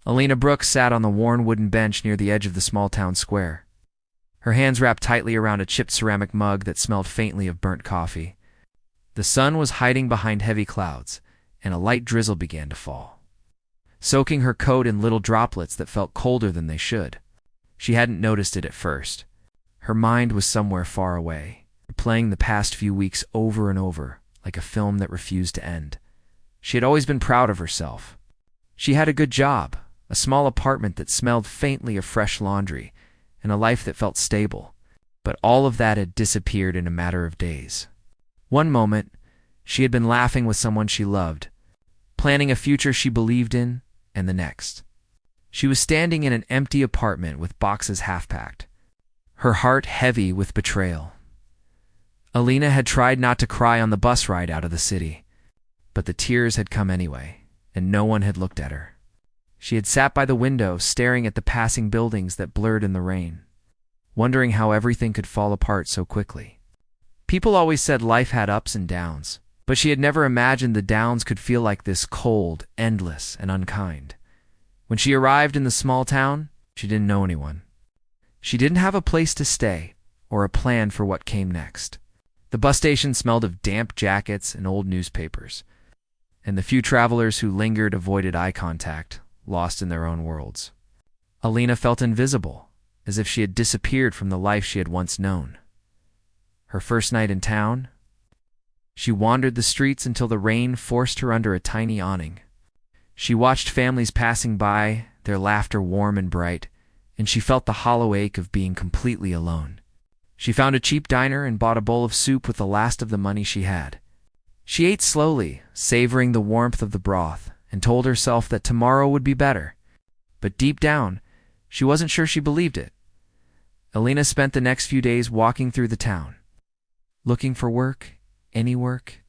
Alina Brooks sat on the worn wooden bench near the edge of the small town square. Her hands wrapped tightly around a chipped ceramic mug that smelled faintly of burnt coffee. The sun was hiding behind heavy clouds, and a light drizzle began to fall, soaking her coat in little droplets that felt colder than they should. She hadn't noticed it at first. Her mind was somewhere far away, playing the past few weeks over and over, like a film that refused to end. She had always been proud of herself. She had a good job, a small apartment that smelled faintly of fresh laundry, and a life that felt stable. But all of that had disappeared in a matter of days. One moment, she had been laughing with someone she loved, planning a future she believed in, and the next, she was standing in an empty apartment with boxes half-packed, her heart heavy with betrayal. Alina had tried not to cry on the bus ride out of the city, but the tears had come anyway, and no one had looked at her. She had sat by the window, staring at the passing buildings that blurred in the rain, wondering how everything could fall apart so quickly. People always said life had ups and downs, but she had never imagined the downs could feel like this: cold, endless, and unkind. When she arrived in the small town, she didn't know anyone. She didn't have a place to stay or a plan for what came next. The bus station smelled of damp jackets and old newspapers, and the few travelers who lingered avoided eye contact, lost in their own worlds. Alina felt invisible, as if she had disappeared from the life she had once known. Her first night in town, she wandered the streets until the rain forced her under a tiny awning. She watched families passing by, their laughter warm and bright, and she felt the hollow ache of being completely alone. She found a cheap diner and bought a bowl of soup with the last of the money she had. She ate slowly, savoring the warmth of the broth, and told herself that tomorrow would be better. But deep down, she wasn't sure she believed it. Alina spent the next few days walking through the town, looking for work, any work.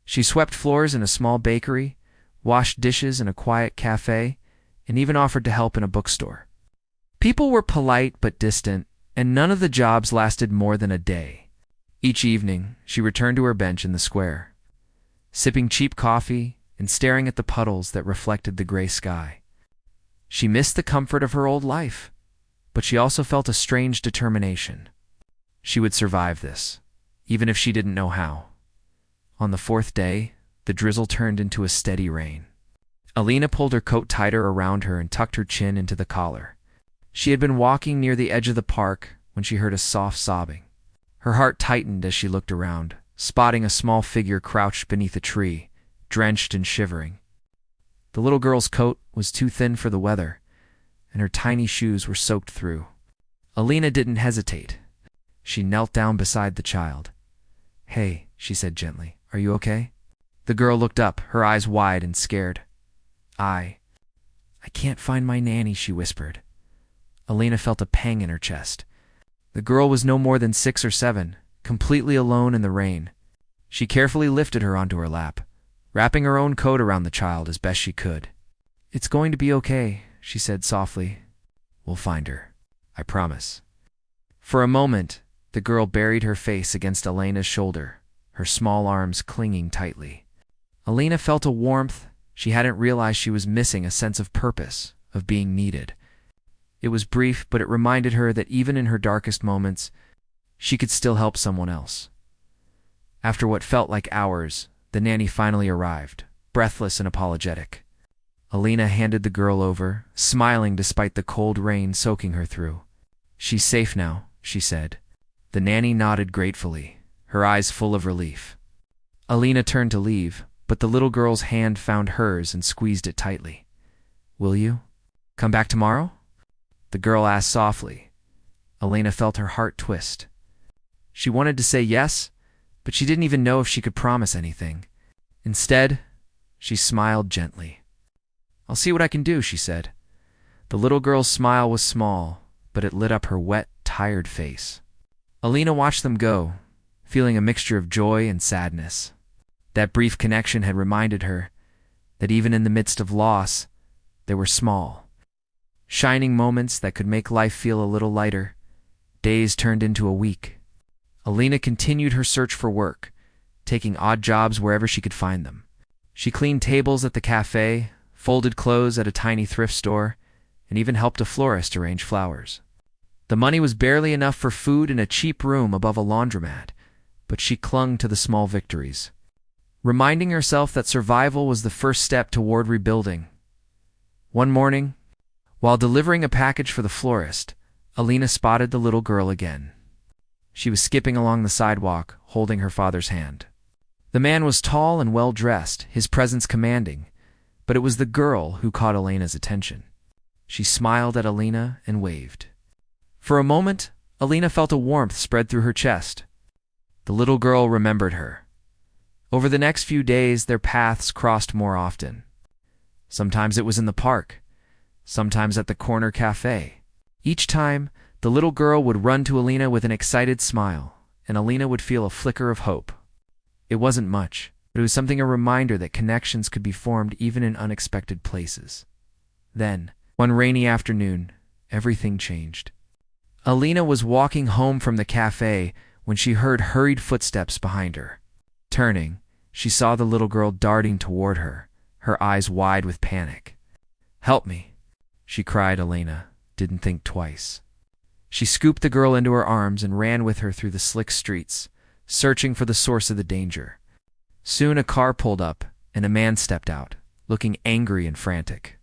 She swept floors in a small bakery, washed dishes in a quiet cafe, and even offered to help in a bookstore. People were polite but distant, and none of the jobs lasted more than a day. Each evening, she returned to her bench in the square, sipping cheap coffee and staring at the puddles that reflected the gray sky. She missed the comfort of her old life, but she also felt a strange determination. She would survive this, even if she didn't know how. On the fourth day, the drizzle turned into a steady rain. Alina pulled her coat tighter around her and tucked her chin into the collar. She had been walking near the edge of the park when she heard a soft sobbing. Her heart tightened as she looked around, spotting a small figure crouched beneath a tree, drenched and shivering. The little girl's coat was too thin for the weather, and her tiny shoes were soaked through. Alina didn't hesitate. She knelt down beside the child. "Hey," she said gently, "are you okay?" The girl looked up, her eyes wide and scared. I can't find my nanny," she whispered. Alina felt a pang in her chest. The girl was no more than 6 or 7, completely alone in the rain. She carefully lifted her onto her lap, wrapping her own coat around the child as best she could. "It's going to be okay," she said softly. "We'll find her. I promise." For a moment, the girl buried her face against Alina's shoulder, her small arms clinging tightly. Alina felt a warmth she hadn't realized she was missing, a sense of purpose, of being needed. It was brief, but it reminded her that even in her darkest moments, she could still help someone else. After what felt like hours, the nanny finally arrived, breathless and apologetic. Alina handed the girl over, smiling despite the cold rain soaking her through. "She's safe now," she said. The nanny nodded gratefully, her eyes full of relief. Alina turned to leave, but the little girl's hand found hers and squeezed it tightly. "Will you come back tomorrow?" the girl asked softly. Alina felt her heart twist. She wanted to say yes, but she didn't even know if she could promise anything. Instead, she smiled gently. "I'll see what I can do," she said. The little girl's smile was small, but it lit up her wet, tired face. Alina watched them go, feeling a mixture of joy and sadness. That brief connection had reminded her that even in the midst of loss, there were small, shining moments that could make life feel a little lighter. Days turned into a week. Alina continued her search for work, taking odd jobs wherever she could find them. She cleaned tables at the cafe, folded clothes at a tiny thrift store, and even helped a florist arrange flowers. The money was barely enough for food and a cheap room above a laundromat, but she clung to the small victories, reminding herself that survival was the first step toward rebuilding. One morning, while delivering a package for the florist, Alina spotted the little girl again. She was skipping along the sidewalk, holding her father's hand. The man was tall and well-dressed, his presence commanding, but it was the girl who caught Alina's attention. She smiled at Alina and waved. For a moment, Alina felt a warmth spread through her chest. The little girl remembered her. Over the next few days, their paths crossed more often. Sometimes it was in the park, sometimes at the corner cafe. Each time, the little girl would run to Alina with an excited smile, and Alina would feel a flicker of hope. It wasn't much, but it was something, a reminder that connections could be formed even in unexpected places. Then, one rainy afternoon, everything changed. Alina was walking home from the cafe when she heard hurried footsteps behind her. Turning, she saw the little girl darting toward her, her eyes wide with panic. "Help me," she cried. Alina didn't think twice. She scooped the girl into her arms and ran with her through the slick streets, searching for the source of the danger. Soon a car pulled up, and a man stepped out, looking angry and frantic.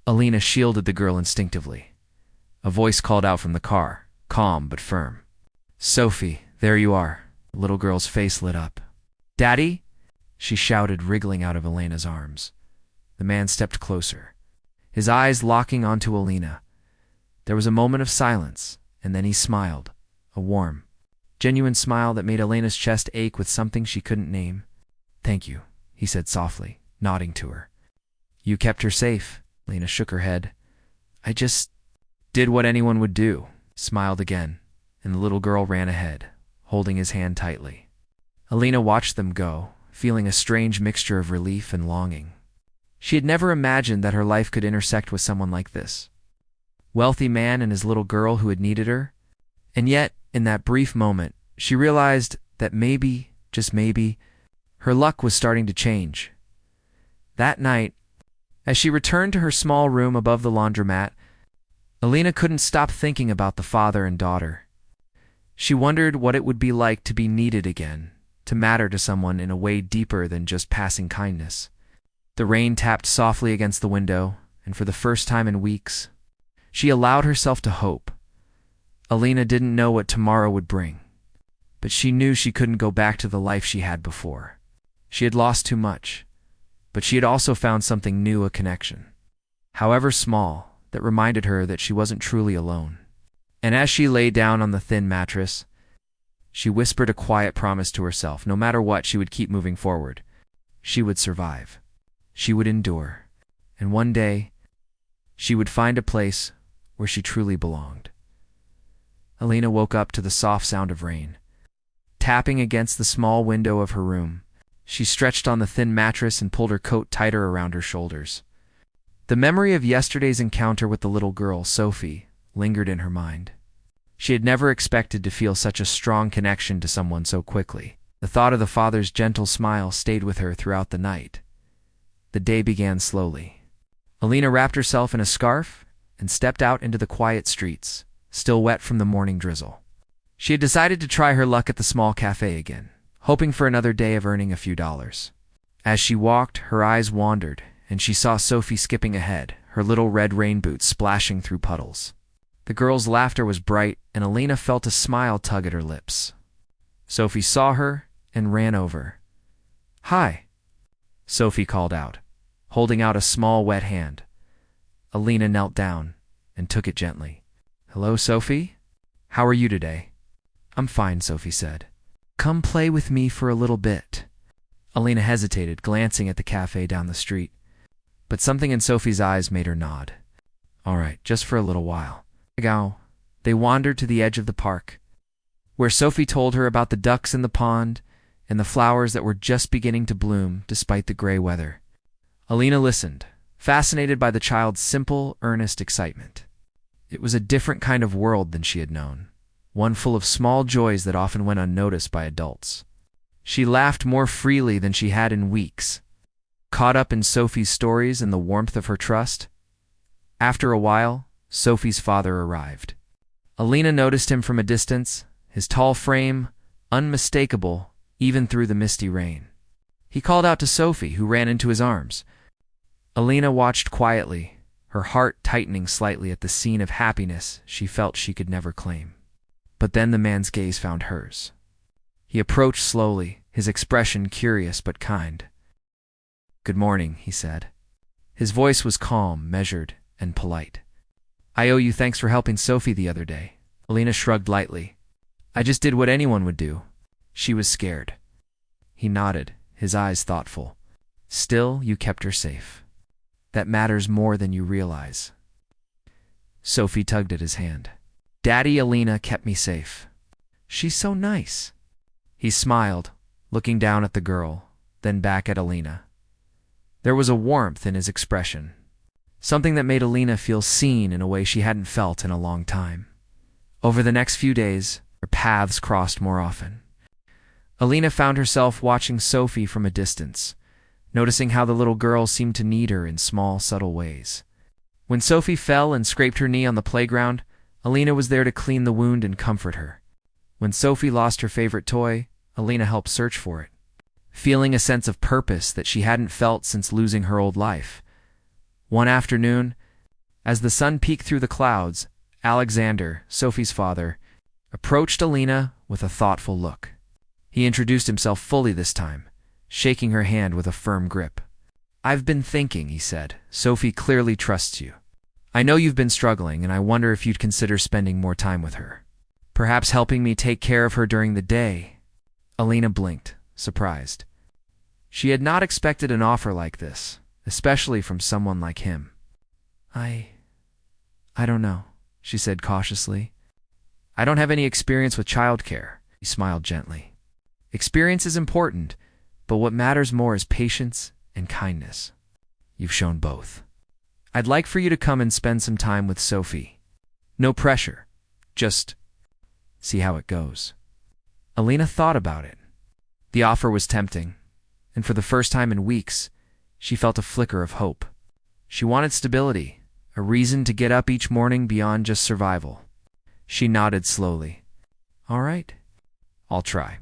Alina shielded the girl instinctively. A voice called out from the car, calm but firm. "Sophie, there you are." The little girl's face lit up. "Daddy?" she shouted, wriggling out of Alina's arms. The man stepped closer, his eyes locking onto Alina. There was a moment of silence, and then he smiled, a warm, genuine smile that made Alina's chest ache with something she couldn't name. "Thank you," he said softly, nodding to her. "You kept her safe." Alina shook her head. "I just did what anyone would do," smiled again, and the little girl ran ahead, holding his hand tightly. Alina watched them go, feeling a strange mixture of relief and longing. She had never imagined that her life could intersect with someone like this. Wealthy man and his little girl who had needed her. And yet, in that brief moment, she realized that maybe, just maybe, her luck was starting to change. That night, as she returned to her small room above the laundromat, Alina couldn't stop thinking about the father and daughter. She wondered what it would be like to be needed again, to matter to someone in a way deeper than just passing kindness. The rain tapped softly against the window, and for the first time in weeks, she allowed herself to hope. Alina didn't know what tomorrow would bring, but she knew she couldn't go back to the life she had before. She had lost too much, but she had also found something new, a connection, however small, that reminded her that she wasn't truly alone. And as she lay down on the thin mattress, she whispered a quiet promise to herself. No matter what, she would keep moving forward. She would survive. She would endure. And one day, she would find a place where she truly belonged. Alina woke up to the soft sound of rain tapping against the small window of her room. She stretched on the thin mattress and pulled her coat tighter around her shoulders. The memory of yesterday's encounter with the little girl, Sophie, lingered in her mind. She had never expected to feel such a strong connection to someone so quickly. The thought of the father's gentle smile stayed with her throughout the night. The day began slowly. Alina wrapped herself in a scarf and stepped out into the quiet streets, still wet from the morning drizzle. She had decided to try her luck at the small cafe again, hoping for another day of earning a few dollars. As she walked, her eyes wandered, and she saw Sophie skipping ahead, her little red rain boots splashing through puddles. The girl's laughter was bright, and Alina felt a smile tug at her lips. Sophie saw her and ran over. "Hi," Sophie called out, holding out a small wet hand. Alina knelt down and took it gently. "Hello, Sophie. How are you today?" "I'm fine," Sophie said. "Come play with me for a little bit." Alina hesitated, glancing at the cafe down the street, but something in Sophie's eyes made her nod. "All right, just for a little while." They wandered to the edge of the park, where Sophie told her about the ducks in the pond and the flowers that were just beginning to bloom despite the gray weather. Alina listened, fascinated by the child's simple, earnest excitement. It was a different kind of world than she had known, one full of small joys that often went unnoticed by adults. She laughed more freely than she had in weeks, caught up in Sophie's stories and the warmth of her trust. After a while, Sophie's father arrived. Alina noticed him from a distance, his tall frame unmistakable even through the misty rain. He called out to Sophie, who ran into his arms. Alina watched quietly, her heart tightening slightly at the scene of happiness she felt she could never claim. But then the man's gaze found hers. He approached slowly, his expression curious but kind. "Good morning," he said. His voice was calm, measured, and polite. "I owe you thanks for helping Sophie the other day." Alina shrugged lightly. "I just did what anyone would do. She was scared." He nodded, his eyes thoughtful. "Still, you kept her safe. That matters more than you realize." Sophie tugged at his hand. "Daddy, Alina kept me safe. She's so nice." He smiled, looking down at the girl, then back at Alina. There was a warmth in his expression, something that made Alina feel seen in a way she hadn't felt in a long time. Over the next few days, their paths crossed more often. Alina found herself watching Sophie from a distance, noticing how the little girl seemed to need her in small, subtle ways. When Sophie fell and scraped her knee on the playground, Alina was there to clean the wound and comfort her. When Sophie lost her favorite toy, Alina helped search for it, feeling a sense of purpose that she hadn't felt since losing her old life. One afternoon, as the sun peeked through the clouds, Alexander, Sophie's father, approached Alina with a thoughtful look. He introduced himself fully this time, shaking her hand with a firm grip. "I've been thinking," he said. "Sophie clearly trusts you. I know you've been struggling, and I wonder if you'd consider spending more time with her. Perhaps helping me take care of her during the day." Alina blinked, surprised. She had not expected an offer like this, especially from someone like him. I don't know," she said cautiously. "I don't have any experience with childcare." He smiled gently. "Experience is important, but what matters more is patience and kindness. You've shown both. I'd like for you to come and spend some time with Sophie. No pressure, just see how it goes." Alina thought about it. The offer was tempting, and for the first time in weeks, she felt a flicker of hope. She wanted stability, a reason to get up each morning beyond just survival. She nodded slowly. "All right, I'll try."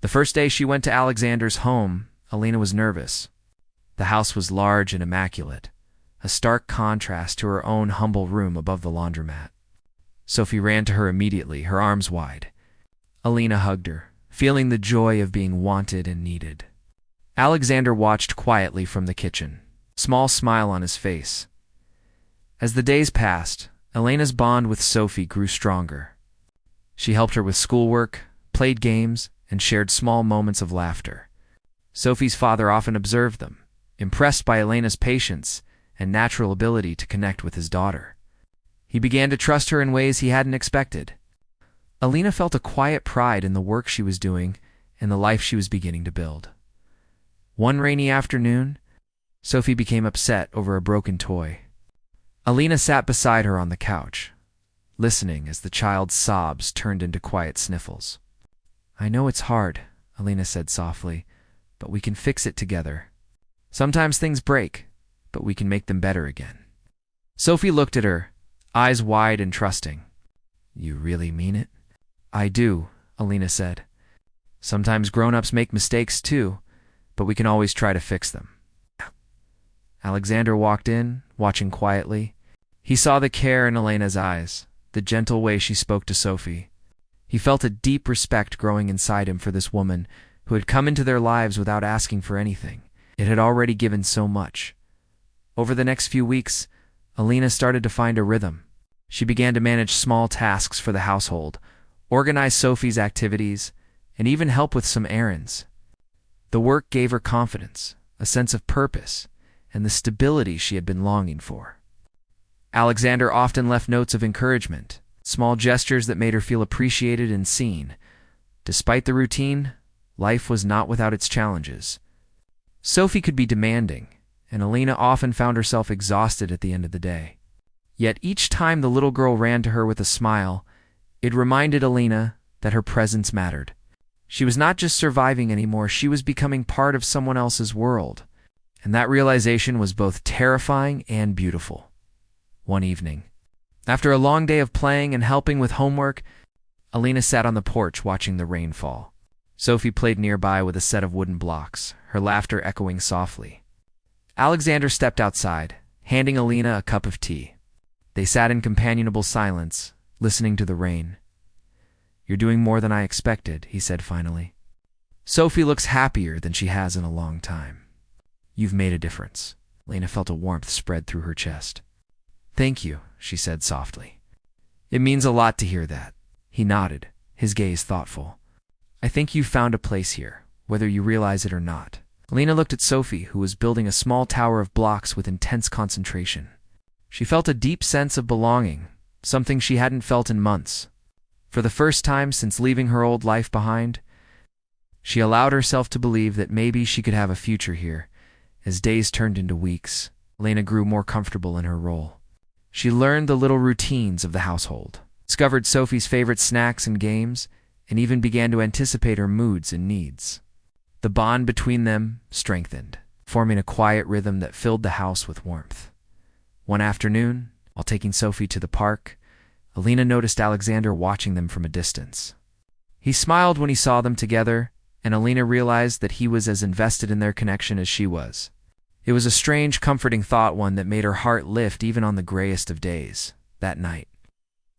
The first day she went to Alexander's home, Alina was nervous. The house was large and immaculate, a stark contrast to her own humble room above the laundromat. Sophie ran to her immediately, her arms wide. Alina hugged her, feeling the joy of being wanted and needed. Alexander watched quietly from the kitchen, a small smile on his face. As the days passed, Alina's bond with Sophie grew stronger. She helped her with schoolwork, played games, and shared small moments of laughter. Sophie's father often observed them, impressed by Alina's patience and natural ability to connect with his daughter. He began to trust her in ways he hadn't expected. Alina felt a quiet pride in the work she was doing and the life she was beginning to build. One rainy afternoon, Sophie became upset over a broken toy. Alina sat beside her on the couch, listening as the child's sobs turned into quiet sniffles. "I know it's hard," Alina said softly, "but we can fix it together. Sometimes things break, but we can make them better again." Sophie looked at her, eyes wide and trusting. "You really mean it?" "I do," Alina said. "Sometimes grown-ups make mistakes too, but we can always try to fix them." Alexander walked in, watching quietly. He saw the care in Alina's eyes, the gentle way she spoke to Sophie. He felt a deep respect growing inside him for this woman who had come into their lives without asking for anything. It had already given so much. Over the next few weeks, Alina started to find a rhythm. She began to manage small tasks for the household, organize Sophie's activities, and even help with some errands. The work gave her confidence, a sense of purpose, and the stability she had been longing for. Alexander often left notes of encouragement, small gestures that made her feel appreciated and seen. Despite the routine, life was not without its challenges. Sophie could be demanding, and Alina often found herself exhausted at the end of the day. Yet each time the little girl ran to her with a smile, it reminded Alina that her presence mattered. She was not just surviving anymore, she was becoming part of someone else's world. And that realization was both terrifying and beautiful. One evening, after a long day of playing and helping with homework, Alina sat on the porch watching the rain fall. Sophie played nearby with a set of wooden blocks, her laughter echoing softly. Alexander stepped outside, handing Alina a cup of tea. They sat in companionable silence, listening to the rain. "You're doing more than I expected," he said finally. "Sophie looks happier than she has in a long time. You've made a difference." Alina felt a warmth spread through her chest. "Thank you," she said softly. "It means a lot to hear that." He nodded, his gaze thoughtful. "I think you've found a place here, whether you realize it or not." Alina looked at Sophie, who was building a small tower of blocks with intense concentration. She felt a deep sense of belonging, something she hadn't felt in months. For the first time since leaving her old life behind, she allowed herself to believe that maybe she could have a future here. As days turned into weeks, Alina grew more comfortable in her role. She learned the little routines of the household, discovered Sophie's favorite snacks and games, and even began to anticipate her moods and needs. The bond between them strengthened, forming a quiet rhythm that filled the house with warmth. One afternoon, while taking Sophie to the park, Alina noticed Alexander watching them from a distance. He smiled when he saw them together, and Alina realized that he was as invested in their connection as she was. It was a strange, comforting thought, one that made her heart lift even on the grayest of days. That night,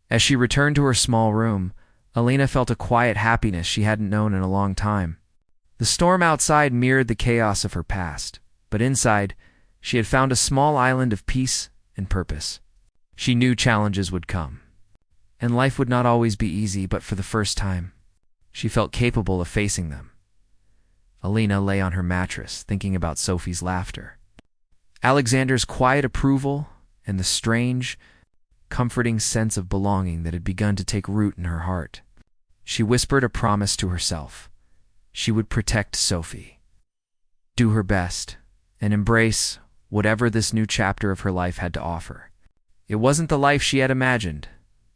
as she returned to her small room, Alina felt a quiet happiness she hadn't known in a long time. The storm outside mirrored the chaos of her past, but inside, she had found a small island of peace and purpose. She knew challenges would come, and life would not always be easy, but for the first time, she felt capable of facing them. Alina lay on her mattress, thinking about Sophie's laughter, Alexander's quiet approval, and the strange, comforting sense of belonging that had begun to take root in her heart. She whispered a promise to herself. She would protect Sophie, do her best, and embrace whatever this new chapter of her life had to offer. It wasn't the life she had imagined,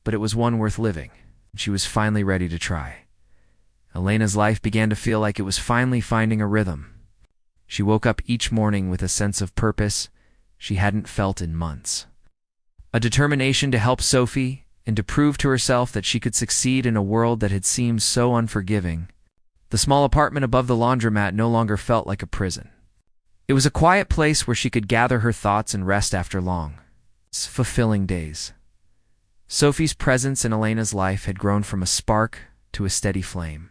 but it was one worth living, and she was finally ready to try. Alina's life began to feel like it was finally finding a rhythm. She woke up each morning with a sense of purpose she hadn't felt in months. A determination to help Sophie and to prove to herself that she could succeed in a world that had seemed so unforgiving. The small apartment above the laundromat no longer felt like a prison. It was a quiet place where she could gather her thoughts and rest after long, fulfilling days. Sophie's presence in Alina's life had grown from a spark to a steady flame.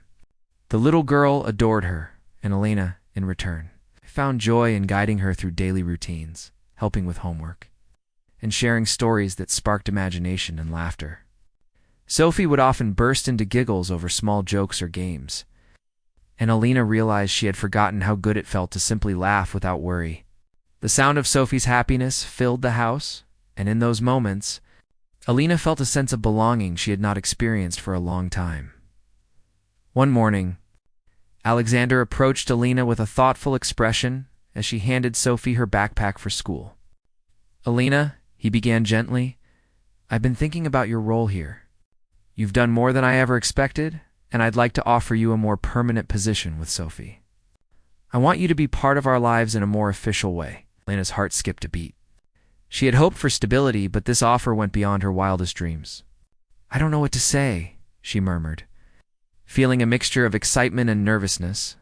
The little girl adored her, and Alina, in return, found joy in guiding her through daily routines, helping with homework, and sharing stories that sparked imagination and laughter. Sophie would often burst into giggles over small jokes or games, and Alina realized she had forgotten how good it felt to simply laugh without worry. The sound of Sophie's happiness filled the house, and in those moments, Alina felt a sense of belonging she had not experienced for a long time. One morning, Alexander approached Alina with a thoughtful expression as she handed Sophie her backpack for school. "Alina," he began gently, "I've been thinking about your role here. You've done more than I ever expected, and I'd like to offer you a more permanent position with Sophie. I want you to be part of our lives in a more official way." Alina's heart skipped a beat. She had hoped for stability, but this offer went beyond her wildest dreams. "I don't know what to say," she murmured, feeling a mixture of excitement and nervousness.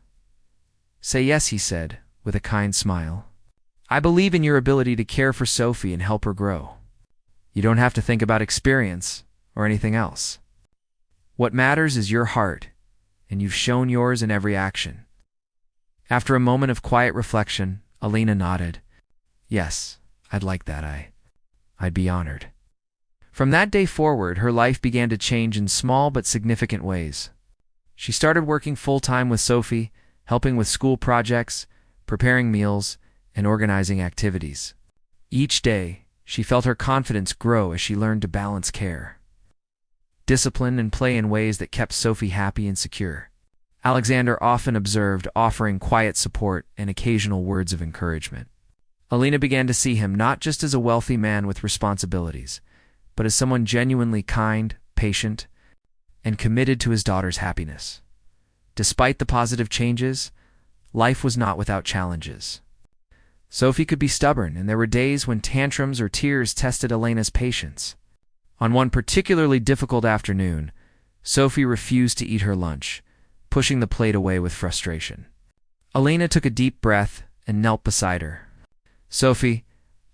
"Say yes," he said, with a kind smile. "I believe in your ability to care for Sophie and help her grow. You don't have to think about experience or anything else. What matters is your heart, and you've shown yours in every action." After a moment of quiet reflection, Alina nodded. "Yes, I'd like that. I'd be honored." From that day forward, her life began to change in small but significant ways. She started working full-time with Sophie, helping with school projects, preparing meals, and organizing activities. Each day, she felt her confidence grow as she learned to balance care, discipline, and play in ways that kept Sophie happy and secure. Alexander often observed, offering quiet support and occasional words of encouragement. Alina began to see him not just as a wealthy man with responsibilities, but as someone genuinely kind, patient, and committed to his daughter's happiness. Despite the positive changes, life was not without challenges. Sophie could be stubborn, and there were days when tantrums or tears tested Elena's patience. On one particularly difficult afternoon, Sophie refused to eat her lunch, pushing the plate away with frustration. Elena took a deep breath and knelt beside her. "Sophie,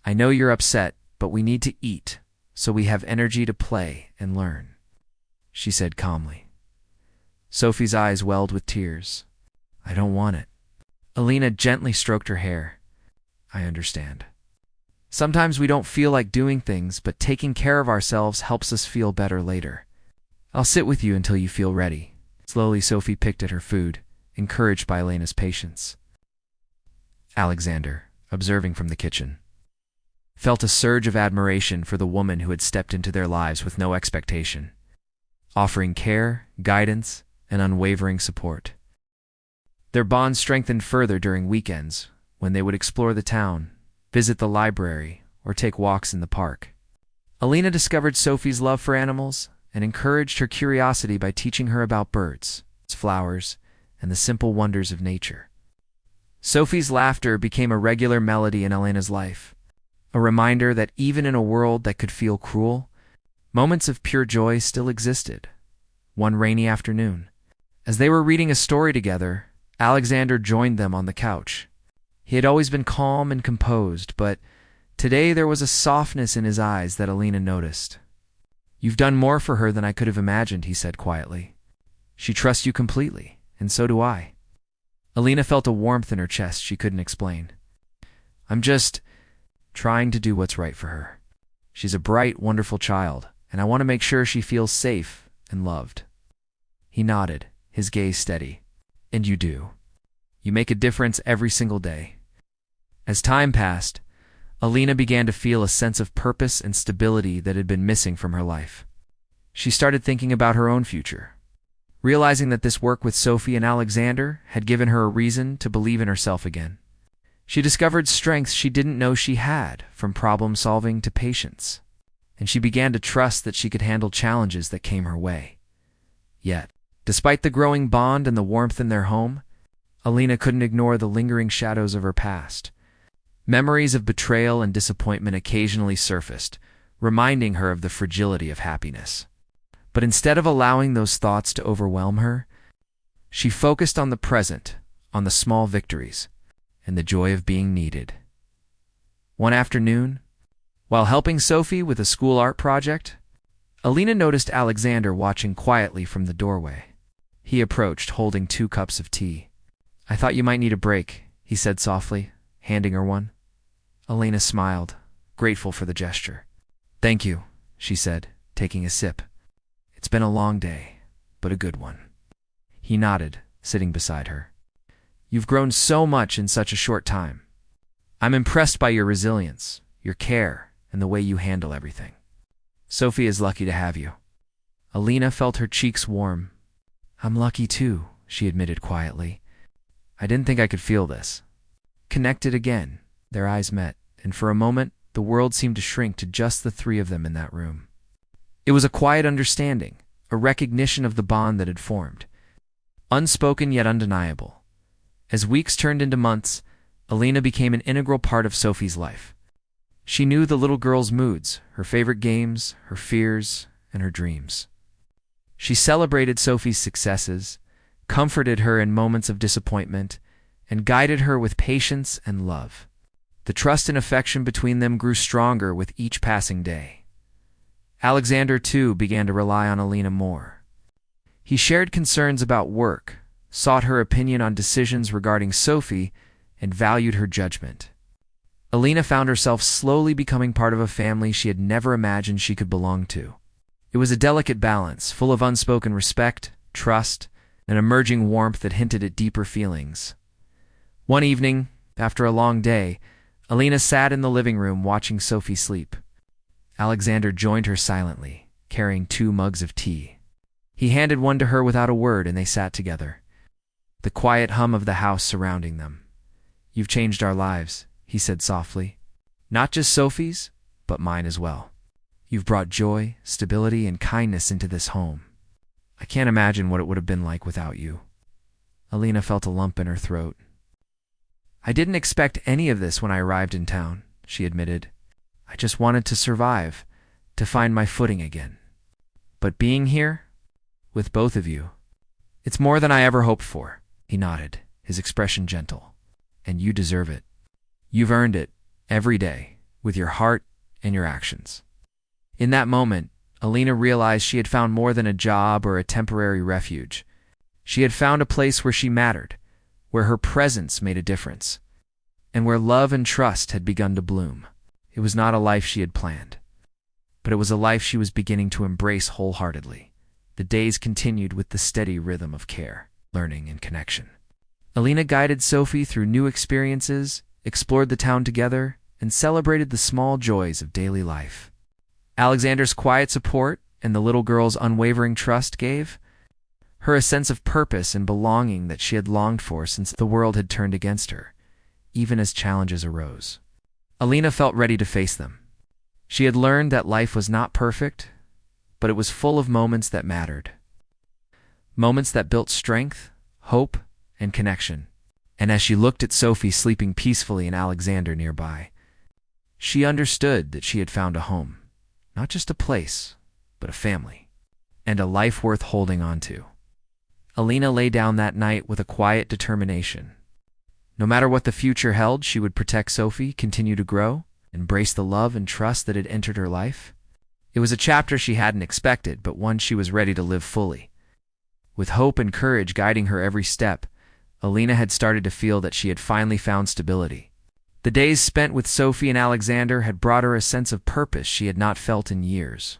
I know you're upset, but we need to eat so we have energy to play and learn," she said calmly. Sophie's eyes welled with tears. "I don't want it." Elena gently stroked her hair. "I understand. Sometimes we don't feel like doing things, but taking care of ourselves helps us feel better later. I'll sit with you until you feel ready." Slowly, Sophie picked at her food, encouraged by Elena's patience. Alexander, observing from the kitchen, felt a surge of admiration for the woman who had stepped into their lives with no expectation, offering care, guidance, and unwavering support. Their bond strengthened further during weekends, when they would explore the town, visit the library, or take walks in the park. Elena discovered Sophie's love for animals and encouraged her curiosity by teaching her about birds, flowers, and the simple wonders of nature. Sophie's laughter became a regular melody in Elena's life, a reminder that even in a world that could feel cruel, moments of pure joy still existed. One rainy afternoon, as they were reading a story together, Alexander joined them on the couch. He had always been calm and composed, but today there was a softness in his eyes that Elena noticed. "You've done more for her than I could have imagined," he said quietly. "She trusts you completely, and so do I." Elena felt a warmth in her chest she couldn't explain. "I'm just trying to do what's right for her. She's a bright, wonderful child, and I want to make sure she feels safe and loved." He nodded, his gaze steady. "And you do. You make a difference every single day." As time passed, Elena began to feel a sense of purpose and stability that had been missing from her life. She started thinking about her own future, realizing that this work with Sophie and Alexander had given her a reason to believe in herself again. She discovered strengths she didn't know she had, from problem-solving to patience, and she began to trust that she could handle challenges that came her way. Yet, despite the growing bond and the warmth in their home, Elena couldn't ignore the lingering shadows of her past. Memories of betrayal and disappointment occasionally surfaced, reminding her of the fragility of happiness. But instead of allowing those thoughts to overwhelm her, she focused on the present, on the small victories, and the joy of being needed. One afternoon, while helping Sophie with a school art project, Elena noticed Alexander watching quietly from the doorway. He approached, holding 2 cups of tea. "I thought you might need a break," he said softly, handing her one. Elena smiled, grateful for the gesture. "Thank you," she said, taking a sip. "It's been a long day, but a good one." He nodded, sitting beside her. "You've grown so much in such a short time. I'm impressed by your resilience, your care, and the way you handle everything. Sophie is lucky to have you." Elena felt her cheeks warm. "I'm lucky too," she admitted quietly. "I didn't think I could feel this." Connected again, their eyes met, and for a moment, the world seemed to shrink to just the 3 of them in that room. It was a quiet understanding, a recognition of the bond that had formed. Unspoken yet undeniable. As weeks turned into months, Elena became an integral part of Sophie's life. She knew the little girl's moods, her favorite games, her fears, and her dreams. She celebrated Sophie's successes, comforted her in moments of disappointment, and guided her with patience and love. The trust and affection between them grew stronger with each passing day. Alexander, too, began to rely on Elena more. He shared concerns about work, sought her opinion on decisions regarding Sophie, and valued her judgment. Elena found herself slowly becoming part of a family she had never imagined she could belong to. It was a delicate balance, full of unspoken respect, trust, and emerging warmth that hinted at deeper feelings. One evening, after a long day, Elena sat in the living room watching Sophie sleep. Alexander joined her silently, carrying 2 mugs of tea. He handed one to her without a word, and they sat together, the quiet hum of the house surrounding them. "You've changed our lives," he said softly. "Not just Sophie's, but mine as well. You've brought joy, stability, and kindness into this home. I can't imagine what it would have been like without you." Elena felt a lump in her throat. "I didn't expect any of this when I arrived in town," she admitted. "I just wanted to survive, to find my footing again. But being here, with both of you, it's more than I ever hoped for." He nodded, his expression gentle. "And you deserve it. You've earned it, every day, with your heart and your actions." In that moment, Alina realized she had found more than a job or a temporary refuge. She had found a place where she mattered, where her presence made a difference, and where love and trust had begun to bloom. It was not a life she had planned, but it was a life she was beginning to embrace wholeheartedly. The days continued with the steady rhythm of care, learning, and connection. Alina guided Sophie through new experiences, explored the town together, and celebrated the small joys of daily life. Alexander's quiet support and the little girl's unwavering trust gave her a sense of purpose and belonging that she had longed for since the world had turned against her, even as challenges arose. Alina felt ready to face them. She had learned that life was not perfect, but it was full of moments that mattered. Moments that built strength, hope, and connection. And as she looked at Sophie sleeping peacefully and Alexander nearby, she understood that she had found a home. Not just a place, but a family, and a life worth holding on to. Alina lay down that night with a quiet determination. No matter what the future held, she would protect Sophie, continue to grow, embrace the love and trust that had entered her life. It was a chapter she hadn't expected, but one she was ready to live fully. With hope and courage guiding her every step, Alina had started to feel that she had finally found stability. The days spent with Sophie and Alexander had brought her a sense of purpose she had not felt in years.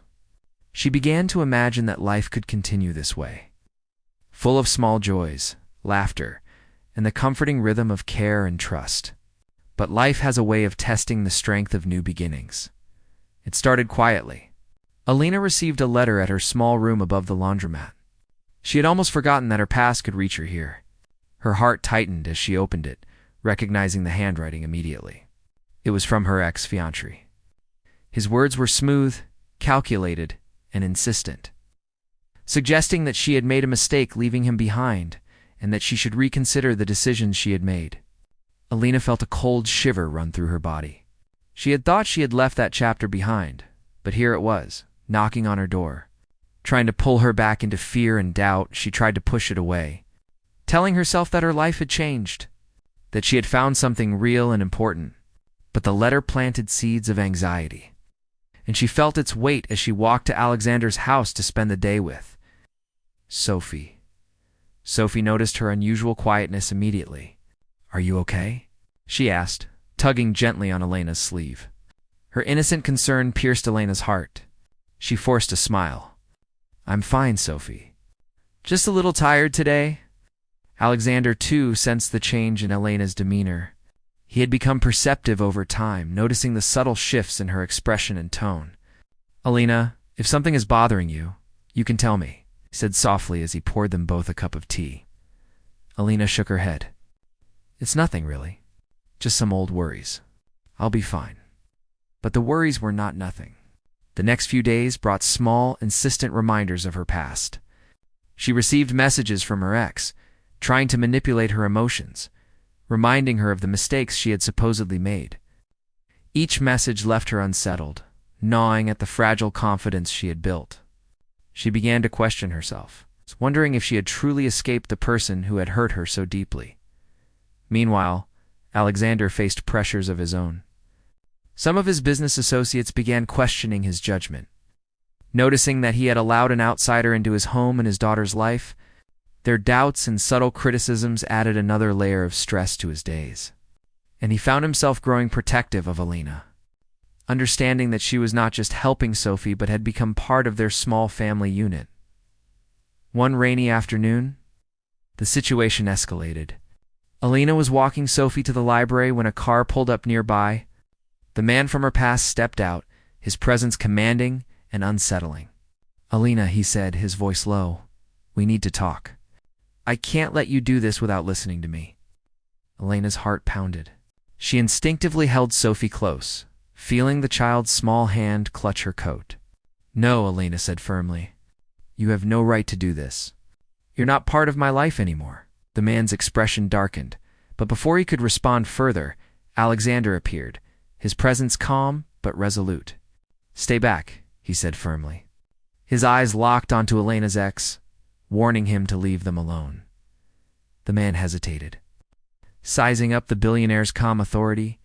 She began to imagine that life could continue this way, full of small joys, laughter, and the comforting rhythm of care and trust. But life has a way of testing the strength of new beginnings. It started quietly. Alina received a letter at her small room above the laundromat. She had almost forgotten that her past could reach her here. Her heart tightened as she opened it, recognizing the handwriting immediately. It was from her ex-fiancé. His words were smooth, calculated, and insistent, suggesting that she had made a mistake leaving him behind and that she should reconsider the decisions she had made. Alina felt a cold shiver run through her body. She had thought she had left that chapter behind, but here it was, knocking on her door. Trying to pull her back into fear and doubt, she tried to push it away, telling herself that her life had changed, that she had found something real and important. But the letter planted seeds of anxiety, and she felt its weight as she walked to Alexander's house to spend the day with Sophie. Sophie noticed her unusual quietness immediately. "Are you okay?" she asked, tugging gently on Elena's sleeve. Her innocent concern pierced Elena's heart. She forced a smile. "I'm fine, Sophie. Just a little tired today." Alexander, too, sensed the change in Elena's demeanor. He had become perceptive over time, noticing the subtle shifts in her expression and tone. "Alina, if something is bothering you, you can tell me," he said softly as he poured them both a cup of tea. Alina shook her head. "It's nothing, really. Just some old worries. I'll be fine." But the worries were not nothing. The next few days brought small, insistent reminders of her past. She received messages from her ex, trying to manipulate her emotions, reminding her of the mistakes she had supposedly made. Each message left her unsettled, gnawing at the fragile confidence she had built. She began to question herself, wondering if she had truly escaped the person who had hurt her so deeply. Meanwhile, Alexander faced pressures of his own. Some of his business associates began questioning his judgment. Noticing that he had allowed an outsider into his home and his daughter's life, their doubts and subtle criticisms added another layer of stress to his days. And he found himself growing protective of Alina, understanding that she was not just helping Sophie but had become part of their small family unit. One rainy afternoon, the situation escalated. Alina was walking Sophie to the library when a car pulled up nearby. The man from her past stepped out, his presence commanding and unsettling. "Alina," he said, his voice low, "we need to talk. I can't let you do this without listening to me." Elena's heart pounded. She instinctively held Sophie close, feeling the child's small hand clutch her coat. "No," Alina said firmly. "You have no right to do this. You're not part of my life anymore." The man's expression darkened, But before he could respond further, Alexander appeared, his presence calm but resolute. "Stay back," he said firmly. His eyes locked onto Elena's ex, warning him to leave them alone. The man hesitated, sizing up the billionaire's calm authority.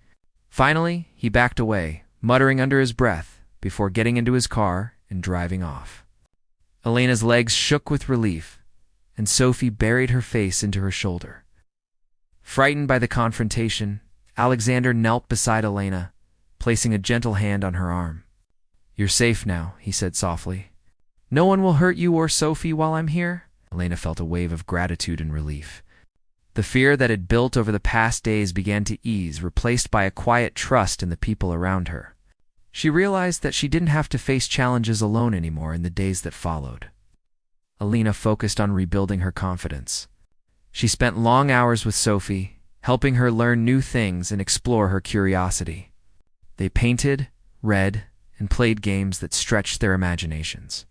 Finally, he backed away, muttering under his breath, before getting into his car and driving off. Elena's legs shook with relief, and Sophie buried her face into her shoulder. Frightened by the confrontation, Alexander knelt beside Elena, placing a gentle hand on her arm. "You're safe now," he said softly. "No one will hurt you or Sophie while I'm here?" Elena felt a wave of gratitude and relief. The fear that had built over the past days began to ease, replaced by a quiet trust in the people around her. She realized that she didn't have to face challenges alone anymore in the days that followed. Elena focused on rebuilding her confidence. She spent long hours with Sophie, helping her learn new things and explore her curiosity. They painted, read, and played games that stretched their imaginations.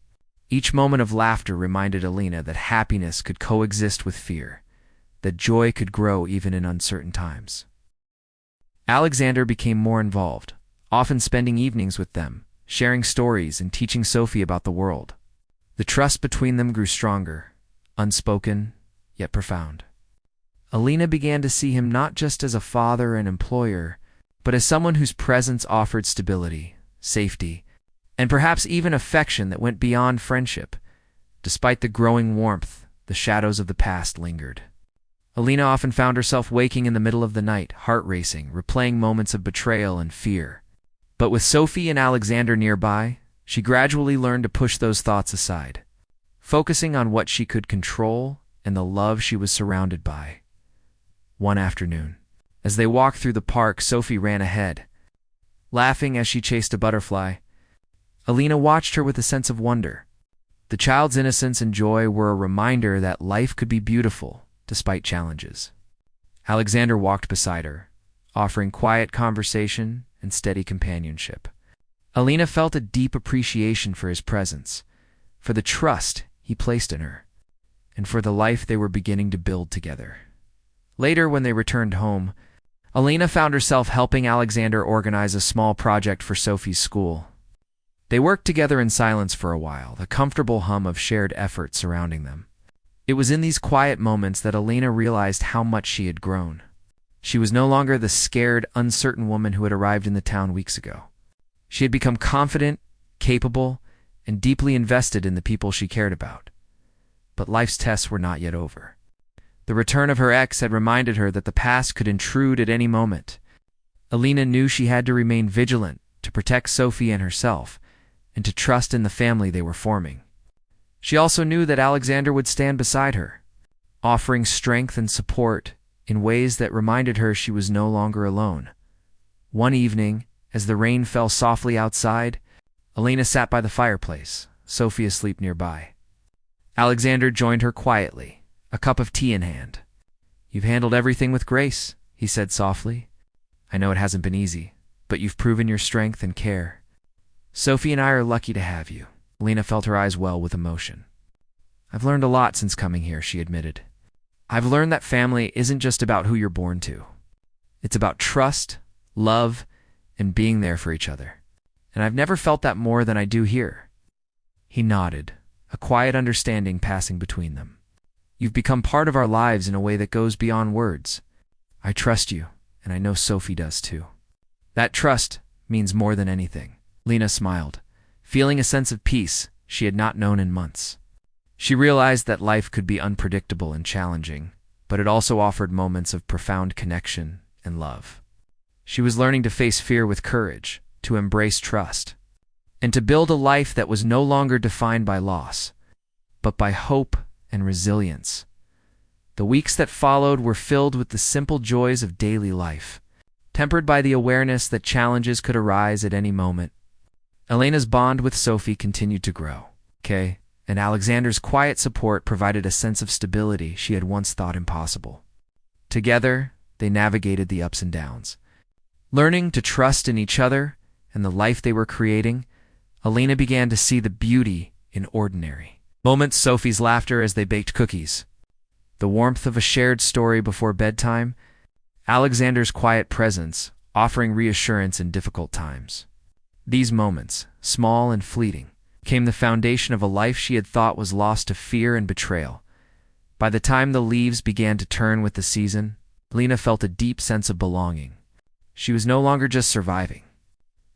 Each moment of laughter reminded Elena that happiness could coexist with fear, that joy could grow even in uncertain times. Alexander became more involved, often spending evenings with them, sharing stories and teaching Sophie about the world. The trust between them grew stronger, unspoken, yet profound. Elena began to see him not just as a father and employer, but as someone whose presence offered stability, safety, and perhaps even affection that went beyond friendship. Despite the growing warmth, the shadows of the past lingered. Elena often found herself waking in the middle of the night, heart racing, replaying moments of betrayal and fear. But with Sophie and Alexander nearby, she gradually learned to push those thoughts aside, focusing on what she could control and the love she was surrounded by. One afternoon, as they walked through the park, Sophie ran ahead, laughing as she chased a butterfly. Elena watched her with a sense of wonder. The child's innocence and joy were a reminder that life could be beautiful despite challenges. Alexander walked beside her, offering quiet conversation and steady companionship. Elena felt a deep appreciation for his presence, for the trust he placed in her, and for the life they were beginning to build together. Later, when they returned home, Elena found herself helping Alexander organize a small project for Sophie's school. They worked together in silence for a while, the comfortable hum of shared effort surrounding them. It was in these quiet moments that Elena realized how much she had grown. She was no longer the scared, uncertain woman who had arrived in the town weeks ago. She had become confident, capable, and deeply invested in the people she cared about. But life's tests were not yet over. The return of her ex had reminded her that the past could intrude at any moment. Elena knew she had to remain vigilant to protect Sophie and herself, and to trust in the family they were forming. She also knew that Alexander would stand beside her, offering strength and support in ways that reminded her she was no longer alone. One evening, as the rain fell softly outside, Elena sat by the fireplace, Sophie asleep nearby. Alexander joined her quietly, a cup of tea in hand. "You've handled everything with grace," he said softly. "I know it hasn't been easy, but you've proven your strength and care. Sophie and I are lucky to have you." Elena felt her eyes well with emotion. "I've learned a lot since coming here," she admitted. "I've learned that family isn't just about who you're born to. It's about trust, love, and being there for each other. And I've never felt that more than I do here." He nodded, a quiet understanding passing between them. "You've become part of our lives in a way that goes beyond words. I trust you, and I know Sophie does too." "That trust means more than anything." Lena smiled, feeling a sense of peace she had not known in months. She realized that life could be unpredictable and challenging, but it also offered moments of profound connection and love. She was learning to face fear with courage, to embrace trust, and to build a life that was no longer defined by loss, but by hope and resilience. The weeks that followed were filled with the simple joys of daily life, tempered by the awareness that challenges could arise at any moment. Elena's bond with Sophie continued to grow, and Alexander's quiet support provided a sense of stability she had once thought impossible. Together, they navigated the ups and downs. Learning to trust in each other and the life they were creating, Elena began to see the beauty in ordinary moments. Sophie's laughter as they baked cookies, the warmth of a shared story before bedtime, Alexander's quiet presence, offering reassurance in difficult times. These moments, small and fleeting, became the foundation of a life she had thought was lost to fear and betrayal. By the time the leaves began to turn with the season, Lena felt a deep sense of belonging. She was no longer just surviving.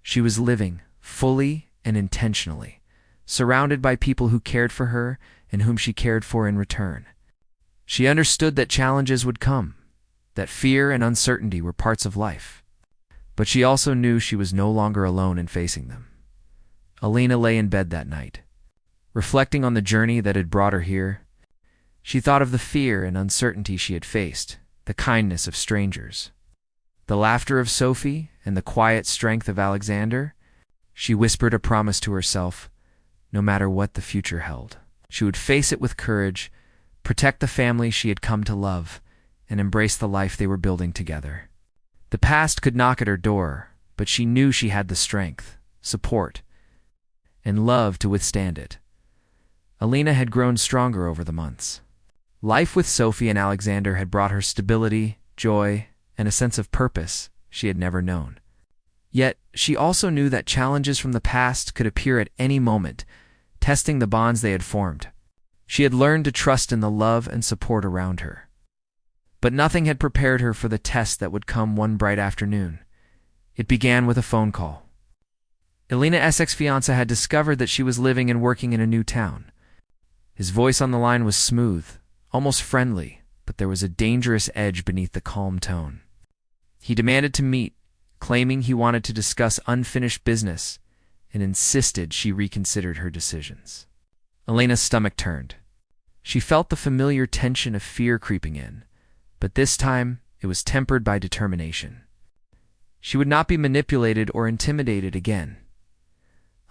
She was living, fully and intentionally, surrounded by people who cared for her and whom she cared for in return. She understood that challenges would come, that fear and uncertainty were parts of life. But she also knew she was no longer alone in facing them. Alina lay in bed that night, reflecting on the journey that had brought her here. She thought of the fear and uncertainty she had faced, the kindness of strangers, the laughter of Sophie, and the quiet strength of Alexander. She whispered a promise to herself: no matter what the future held, she would face it with courage, protect the family she had come to love, and embrace the life they were building together. The past could knock at her door, but she knew she had the strength, support, and love to withstand it. Alina had grown stronger over the months. Life with Sophie and Alexander had brought her stability, joy, and a sense of purpose she had never known. Yet, she also knew that challenges from the past could appear at any moment, testing the bonds they had formed. She had learned to trust in the love and support around her. But nothing had prepared her for the test that would come one bright afternoon. It began with a phone call. Alina's ex-fiancé had discovered that she was living and working in a new town. His voice on the line was smooth, almost friendly, but there was a dangerous edge beneath the calm tone. He demanded to meet, claiming he wanted to discuss unfinished business, and insisted she reconsidered her decisions. Alina's stomach turned. She felt the familiar tension of fear creeping in, but this time it was tempered by determination. She would not be manipulated or intimidated again.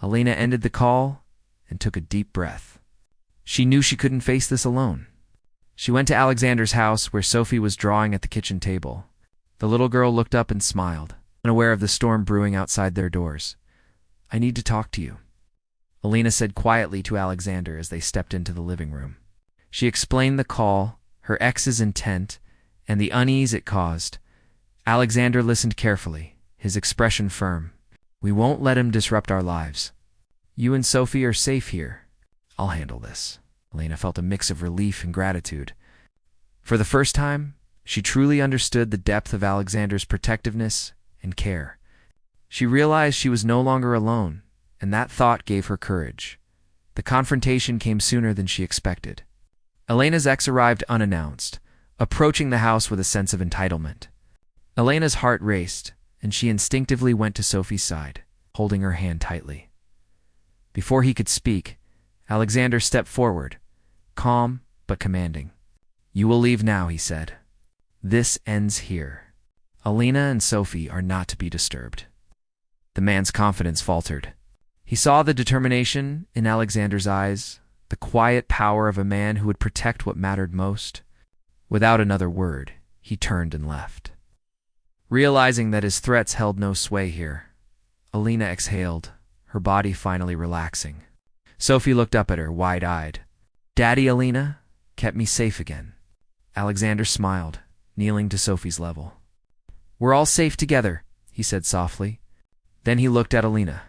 Alina ended the call and took a deep breath. She knew she couldn't face this alone. She went to Alexander's house, where Sophie was drawing at the kitchen table. The little girl looked up and smiled, unaware of the storm brewing outside their doors. "I need to talk to you," Alina said quietly to Alexander as they stepped into the living room. She explained the call, her ex's intent, and the unease it caused. Alexander listened carefully, his expression firm. "We won't let him disrupt our lives. You and Sophie are safe here. I'll handle this." Alina felt a mix of relief and gratitude. For the first time, she truly understood the depth of Alexander's protectiveness and care. She realized she was no longer alone, and that thought gave her courage. The confrontation came sooner than she expected. Alina's ex arrived unannounced, approaching the house with a sense of entitlement. Alina's heart raced, and she instinctively went to Sophie's side, holding her hand tightly. Before he could speak, Alexander stepped forward, calm but commanding. "You will leave now," he said. "This ends here. Alina and Sophie are not to be disturbed." The man's confidence faltered. He saw the determination in Alexander's eyes, the quiet power of a man who would protect what mattered most. Without another word, he turned and left. Realizing that his threats held no sway here, Alina exhaled, her body finally relaxing. Sophie looked up at her, wide-eyed. "Daddy, Alina, kept me safe again." Alexander smiled, kneeling to Sophie's level. "We're all safe together," he said softly. Then he looked at Alina.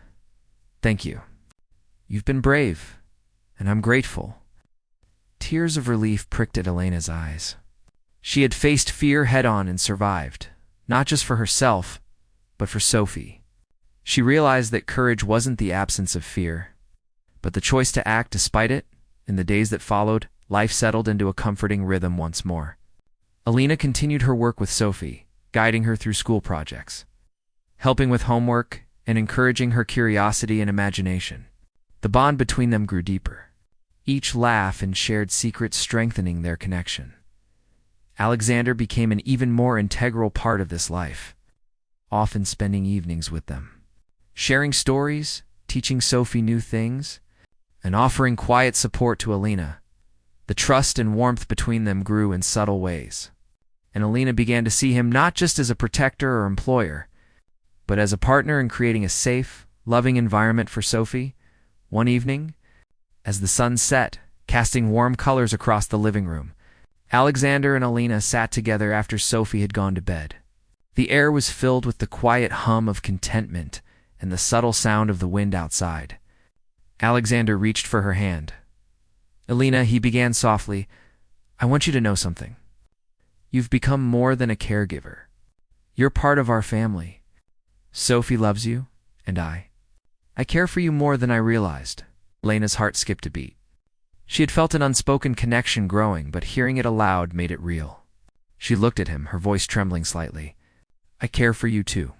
"Thank you. You've been brave, and I'm grateful." Tears of relief pricked at Alina's eyes. She had faced fear head-on and survived, not just for herself, but for Sophie. She realized that courage wasn't the absence of fear, but the choice to act despite it. In the days that followed, life settled into a comforting rhythm once more. Alina continued her work with Sophie, guiding her through school projects, helping with homework, and encouraging her curiosity and imagination. The bond between them grew deeper, each laugh and shared secret strengthening their connection. Alexander became an even more integral part of this life, often spending evenings with them, sharing stories, teaching Sophie new things, and offering quiet support to Alina. The trust and warmth between them grew in subtle ways, and Alina began to see him not just as a protector or employer, but as a partner in creating a safe, loving environment for Sophie. One evening, as the sun set, casting warm colors across the living room, Alexander and Alina sat together after Sophie had gone to bed. The air was filled with the quiet hum of contentment and the subtle sound of the wind outside. Alexander reached for her hand. "Elena," he began softly, "I want you to know something. You've become more than a caregiver. You're part of our family. Sophie loves you, and I care for you more than I realized." Elena's heart skipped a beat. She had felt an unspoken connection growing, but hearing it aloud made it real. She looked at him, her voice trembling slightly. "I care for you too.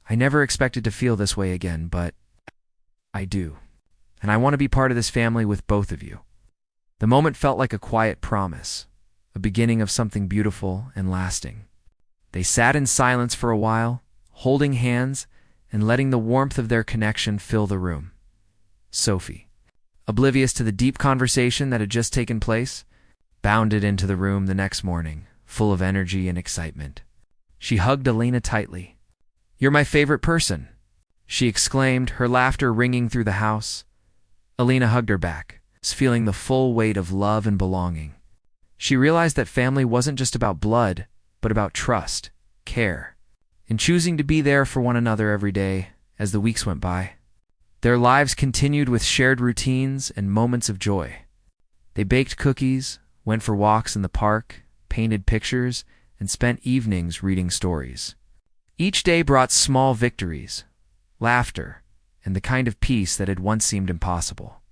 I never expected to feel this way again, but I do. And I want to be part of this family with both of you." The moment felt like a quiet promise, a beginning of something beautiful and lasting. They sat in silence for a while, holding hands and letting the warmth of their connection fill the room. Sophie, oblivious to the deep conversation that had just taken place, bounded into the room the next morning, full of energy and excitement. She hugged Elena tightly. "You're my favorite person," she exclaimed, her laughter ringing through the house. Elena hugged her back, feeling the full weight of love and belonging. She realized that family wasn't just about blood, but about trust, care, and choosing to be there for one another every day as the weeks went by. Their lives continued with shared routines and moments of joy. They baked cookies, went for walks in the park, painted pictures, and spent evenings reading stories. Each day brought small victories, laughter, and the kind of peace that had once seemed impossible.